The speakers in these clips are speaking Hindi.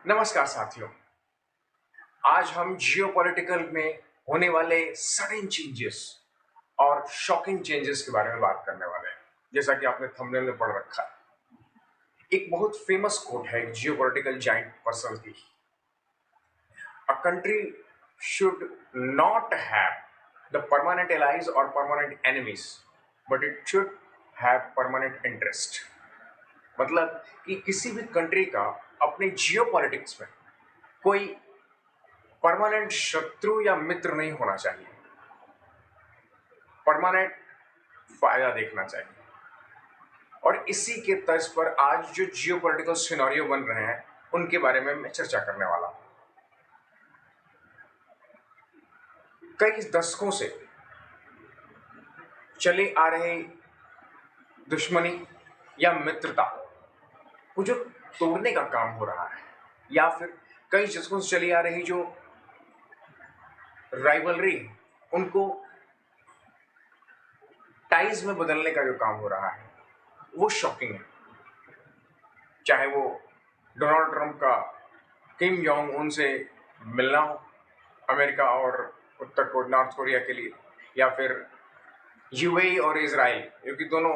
नमस्कार साथियों। आज हम जियोपॉलिटिकल में होने वाले सडन चेंजेस और शॉकिंग चेंजेस के बारे में बात करने वाले हैं। जैसा कि आपने थंबनेल में पढ़ रखा है, एक बहुत फेमस कोट है एक जियोपॉलिटिकल जाइंट पर्सन की। A country should not have the permanent allies और permanent enemies, but it should have permanent interest. मतलब कि किसी भी कंट्री का अपने जियोपॉलिटिक्स में कोई परमानेंट शत्रु या मित्र नहीं होना चाहिए, परमानेंट फायदा देखना चाहिए। और इसी के तर्ज पर आज जो जियोपॉलिटिकल सिनेरियो बन रहे हैं उनके बारे में मैं चर्चा करने वाला हूं। कई दशकों से चले आ रहे दुश्मनी या मित्रता को जो तोड़ने का काम हो रहा है, या फिर कई दशकों से चली आ रही जो राइवलरी उनको टाइज में बदलने का जो काम हो रहा है वो शॉकिंग है। चाहे वो डोनाल्ड ट्रंप का किम जोंग उन से मिलना हो अमेरिका और नॉर्थ कोरिया के लिए, या फिर यूएई और इजराइल, क्योंकि दोनों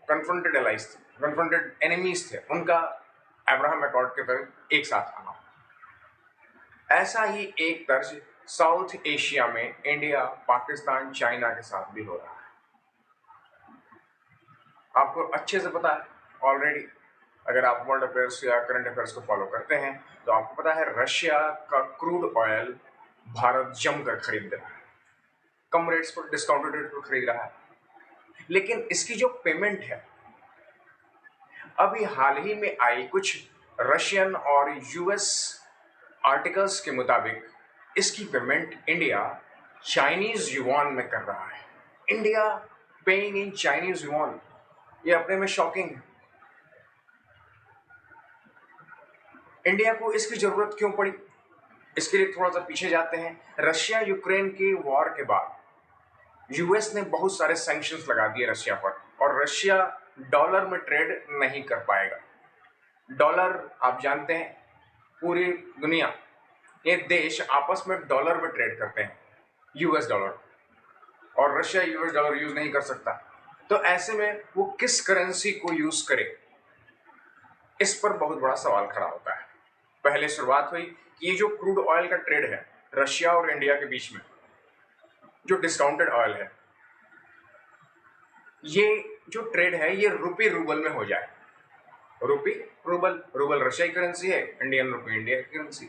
कन्फ्रंटेड एलाइज थे, कन्फ्रंटेड एनिमीज थे, उनका अब्राहम अकॉर्ड के तहत एक साथ आना। ऐसा ही एक तर्ज साउथ एशिया में इंडिया, पाकिस्तान, चाइना के साथ भी हो रहा है। आपको अच्छे से पता है ऑलरेडी, अगर आप वर्ल्ड अफेयर्स या करंट अफेयर्स को फॉलो करते हैं तो आपको पता है रशिया का क्रूड ऑयल भारत जमकर खरीद रहा है, कम रेट्स पर, डिस्काउंटेड रेट पर खरीद रहा है। लेकिन इसकी जो पेमेंट है, अभी हाल ही में आई कुछ रशियन और यूएस आर्टिकल्स के मुताबिक इसकी पेमेंट इंडिया चाइनीज युआन में कर रहा है। India paying in Chinese yuan, ये अपने में शॉकिंग है। इंडिया को इसकी जरूरत क्यों पड़ी, इसके लिए थोड़ा सा पीछे जाते हैं। रशिया यूक्रेन के वॉर के बाद यूएस ने बहुत सारे सैंक्शंस लगा दिए रशिया पर, और रशिया डॉलर में ट्रेड नहीं कर पाएगा। डॉलर आप जानते हैं, पूरी दुनिया ये देश आपस में डॉलर में ट्रेड करते हैं, यूएस डॉलर, और रशिया यूएस डॉलर यूज नहीं कर सकता। तो ऐसे में वो किस करेंसी को यूज करे, इस पर बहुत बड़ा सवाल खड़ा होता है। पहले शुरुआत हुई कि ये जो क्रूड ऑयल का ट्रेड है रशिया और इंडिया के बीच में, जो डिस्काउंटेड ऑयल है, ये जो ट्रेड है ये रुपी रूबल में हो जाए। रुपी रूबल, रूबल रशिया की करेंसी है, इंडियन रुपी इंडिया की करेंसी।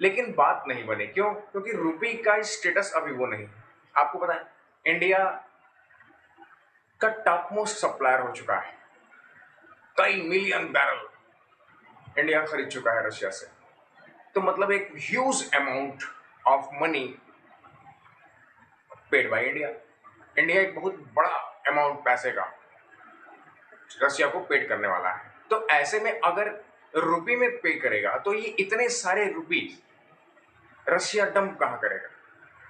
लेकिन बात नहीं बनी, क्यों? क्योंकि रुपी का स्टेटस अभी वो नहीं। आपको पता है इंडिया का टॉप मोस्ट सप्लायर हो चुका है, कई मिलियन बैरल इंडिया खरीद चुका है रशिया से। तो मतलब एक huge amount of money paid by India. India एक बहुत बड़ा अमाउंट पैसे का रशिया को पेड करने वाला है। तो ऐसे में अगर रुपी में पे करेगा तो ये इतने सारे रुपीज रशिया डंप कहाँ करेगा?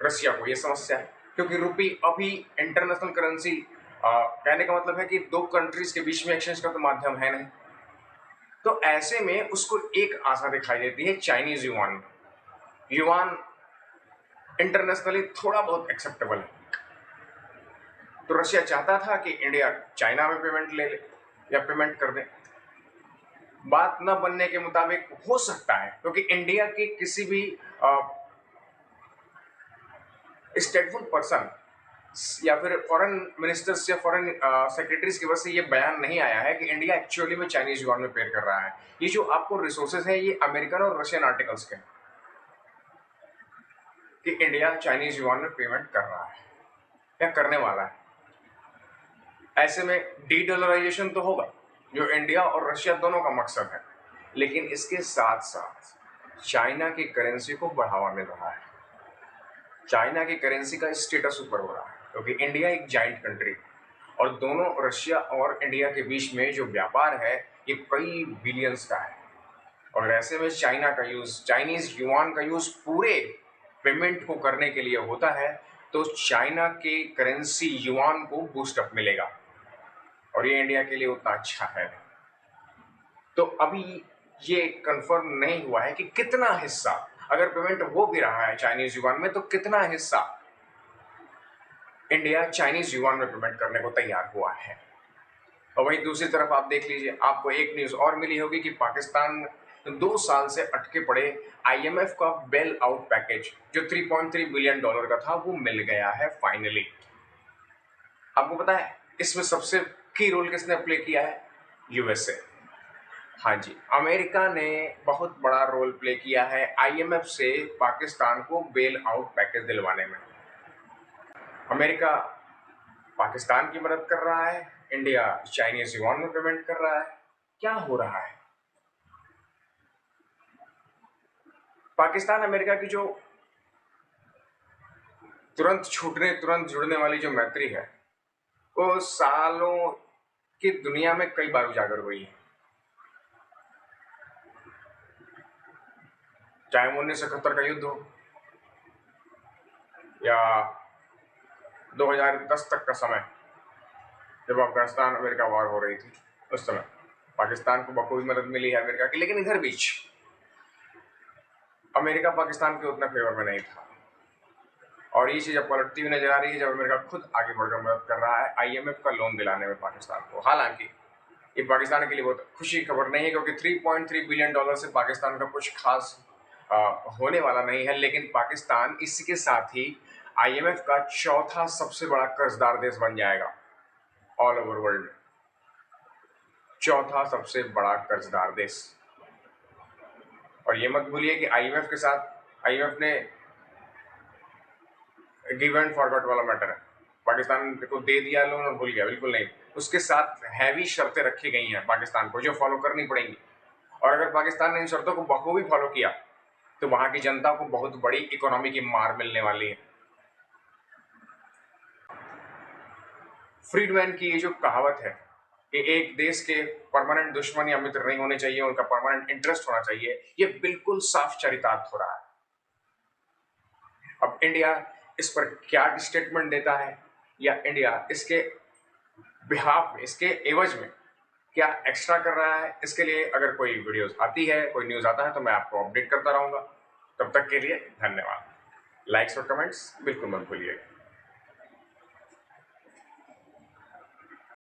रशिया को ये समस्या है, क्योंकि रुपी अभी इंटरनेशनल करेंसी, कहने का मतलब है कि दो कंट्रीज के बीच में एक्सचेंज का तो माध्यम है नहीं। तो ऐसे में उसको एक आशा दिखाई देती है चाइनीज युआन। युआन इंटरनेशनली थोड़ा बहुत एक्सेप्टेबल है, तो रशिया चाहता था कि इंडिया चाइना में पेमेंट ले ले या पेमेंट कर दे। बात न बनने के मुताबिक हो सकता है, क्योंकि इंडिया के किसी भी स्टेटफुल पर्सन या फिर फॉरेन मिनिस्टर्स या फॉरेन सेक्रेटरीज की वजह से ये बयान नहीं आया है कि इंडिया एक्चुअली में चाइनीज युआन में पे कर रहा है। ये जो आपको रिसोर्सेज है ये अमेरिकन और रशियन आर्टिकल्स के, कि इंडिया चाइनीज युआन में पेमेंट कर रहा है या करने वाला है। ऐसे में डी डॉलराइजेशन तो होगा, जो इंडिया और रशिया दोनों का मकसद है, लेकिन इसके साथ साथ चाइना की करेंसी को बढ़ावा मिल रहा है। चाइना की करेंसी का स्टेटस ऊपर हो रहा है, क्योंकि इंडिया एक जाइंट कंट्री, और दोनों रशिया और इंडिया के बीच में जो व्यापार है ये कई बिलियंस का है। और ऐसे में चाइना का यूज, चाइनीज युआन का यूज पूरे पेमेंट को करने के लिए होता है, तो चाइना के करेंसी युआन को बूस्ट अप मिलेगा, और ये इंडिया के लिए उतना अच्छा है। तो अभी ये कंफर्म नहीं हुआ है कि कितना हिस्सा, अगर पेमेंट हो भी रहा है चाइनीज युआन में, तो कितना हिस्सा इंडिया चाइनीज युआन में पेमेंट करने को तैयार हुआ है। और वहीं दूसरी तरफ आप देख लीजिए, आपको एक न्यूज और मिली होगी कि पाकिस्तान 2 साल से अटके पड़े आईएमएफ का बेल आउट पैकेज जो $3.3 बिलियन का था, वो मिल गया है फाइनली। आपको पता है इसमें सबसे की रोल किसने प्ले किया है? यूएसए। हाँ जी, अमेरिका ने बहुत बड़ा रोल प्ले किया है आईएमएफ से पाकिस्तान को बेल आउट पैकेज दिलवाने में। अमेरिका पाकिस्तान की मदद कर रहा है, इंडिया चाइनीज युआन में पेमेंट कर रहा है। क्या हो रहा है? पाकिस्तान अमेरिका की जो तुरंत छूटने तुरंत जुड़ने वाली जो मैत्री है, वो सालों की दुनिया में कई बार उजागर हुई है। चाहे 1971 का युद्ध हो या 2010 तक का समय, जब अफगानिस्तान अमेरिका वॉर हो रही थी, उस समय पाकिस्तान को बखूबी मदद मिली है अमेरिका की। लेकिन इधर बीच अमेरिका पाकिस्तान के उतना फेवर में नहीं था, और ये चीज अब पलटती हुई नजर आ रही है जब अमेरिका खुद आगे बढ़कर मदद कर रहा है आईएमएफ का लोन दिलाने में पाकिस्तान को। हालांकि ये पाकिस्तान के लिए बहुत खुशी की खबर नहीं है, क्योंकि $3.3 बिलियन से पाकिस्तान का कुछ खास होने वाला नहीं है। लेकिन पाकिस्तान इसके साथ ही आईएमएफ का चौथा सबसे बड़ा कर्जदार देश बन जाएगा ऑल ओवर वर्ल्ड में। चौथा सबसे बड़ा कर्जदार देश। और ये मत भूलिए कि आईएमएफ के साथ, आईएमएफ ने गिव एंड फॉरगॉट वाला मैटर है, पाकिस्तान को दे दिया लोन और भूल गया, बिल्कुल नहीं। उसके साथ हैवी शर्तें रखी गई हैं पाकिस्तान को, जो फॉलो करनी पड़ेंगी। और अगर पाकिस्तान ने इन शर्तों को बखूबी फॉलो किया तो वहां की जनता को बहुत बड़ी इकोनॉमी की मार मिलने वाली है। फ्रीडमैन की ये जो कहावत है कि एक देश के परमानेंट दुश्मन या मित्र नहीं होने चाहिए, उनका परमानेंट इंटरेस्ट होना चाहिए, ये बिल्कुल साफ चरितार्थ हो रहा है। अब इंडिया इस पर क्या स्टेटमेंट देता है, या इंडिया इसके बिहाफ में, इसके एवज में क्या एक्स्ट्रा कर रहा है, इसके लिए अगर कोई वीडियोस आती है, कोई न्यूज़ आता है, तो मैं आपको अपडेट करता रहूंगा। तब तक के लिए धन्यवाद। लाइक्स और कमेंट्स बिल्कुल मत भूलिएगा।